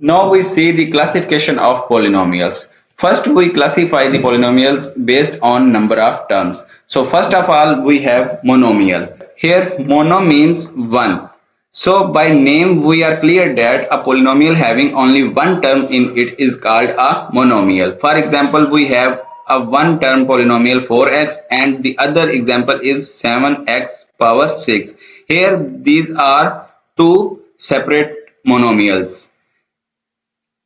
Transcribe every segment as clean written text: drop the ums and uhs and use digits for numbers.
Now we see the classification of polynomials. First we classify the polynomials based on number of terms. So first of all we have monomial. Here mono means one. So by name we are clear that a polynomial having only one term in it is called a monomial. For example, we have a one term polynomial 4x and the other example is 7x power 6. Here these are two separate monomials.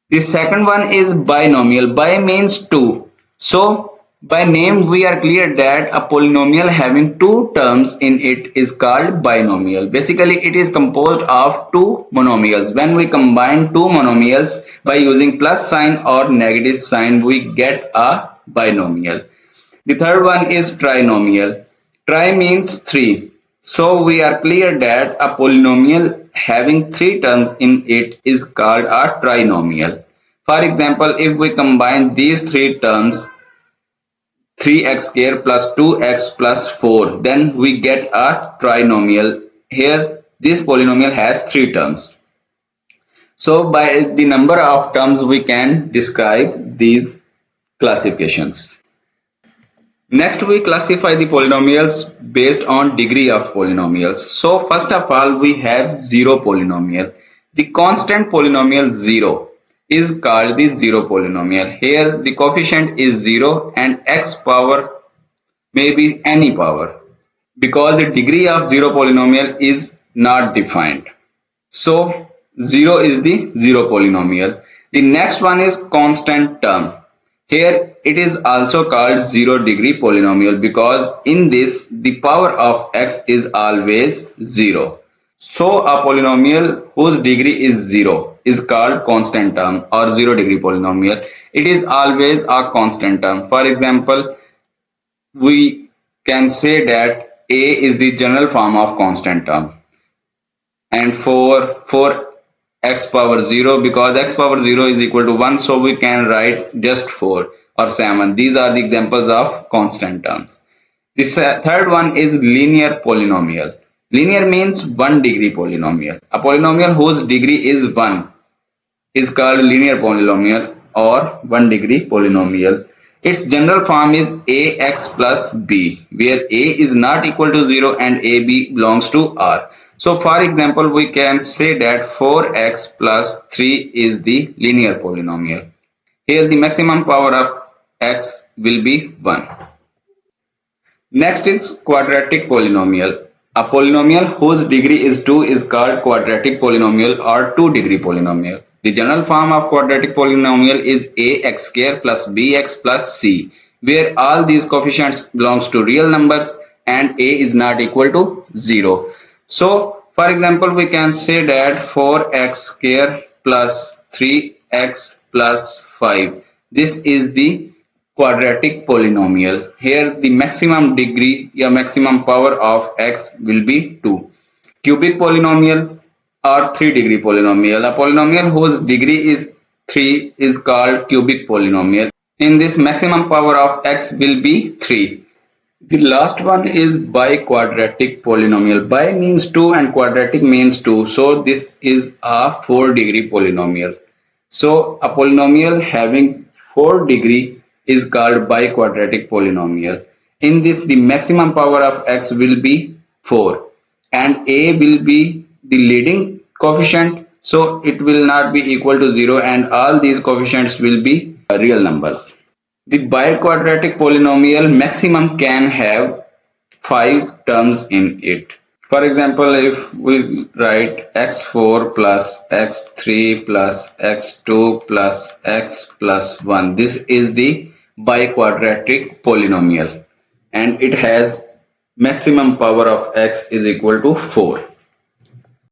The second one is binomial. Bi means two. So by name we are clear that a polynomial having two terms in it is called binomial. Basically it is composed of two monomials. When we combine two monomials by using plus sign or negative sign, we get a binomial. The third one is trinomial. Tri means three. So we are clear that a polynomial having three terms in it is called a trinomial. For example, if we combine these three terms 3x square plus 2x plus 4, then we get a trinomial. Here this polynomial has three terms. So by the number of terms we can describe these classifications. Next we classify the polynomials based on degree of polynomials. So first of all we have zero polynomial. The constant polynomial 0 is called the zero polynomial. Here the coefficient is 0 and x power may be any power because the degree of zero polynomial is not defined. So 0 is the zero polynomial. The next one is constant term. Here it is also called zero degree polynomial because in this the power of x is always 0. So a polynomial whose degree is 0 is called constant term or zero degree polynomial. It is always a constant term. For example, we can say that a is the general form of constant term. And for x power 0, because x power 0 is equal to 1, so we can write just 4 or 7. These are the examples of constant terms. The third one is linear polynomial. Linear means 1 degree polynomial. A polynomial whose degree is 1 is called linear polynomial or 1 degree polynomial. Its general form is ax plus b, where a is not equal to 0 and ab belongs to R. So for example, we can say that 4x plus 3 is the linear polynomial. Here the maximum power of x will be 1. Next is quadratic polynomial. A polynomial whose degree is 2 is called quadratic polynomial or 2 degree polynomial. The general form of quadratic polynomial is ax square plus bx plus c, where all these coefficients belongs to real numbers and a is not equal to 0. So for example, we can say that 4x square plus 3x plus 5. This is the quadratic polynomial. Here the maximum degree or maximum power of x will be 2. Cubic polynomial or 3 degree polynomial. A polynomial whose degree is 3 is called cubic polynomial. In this maximum power of x will be 3. The last one is bi-quadratic polynomial. Bi means 2 and quadratic means 2. So this is a 4 degree polynomial. So a polynomial having 4 degree is called bi-quadratic polynomial. In this the maximum power of x will be 4 and a will be the leading coefficient. So it will not be equal to 0 and all these coefficients will be real numbers. The bi-quadratic polynomial maximum can have 5 terms in it. For example, if we write x4 plus x3 plus x2 plus x plus 1, this is the bi-quadratic polynomial and it has maximum power of x is equal to 4.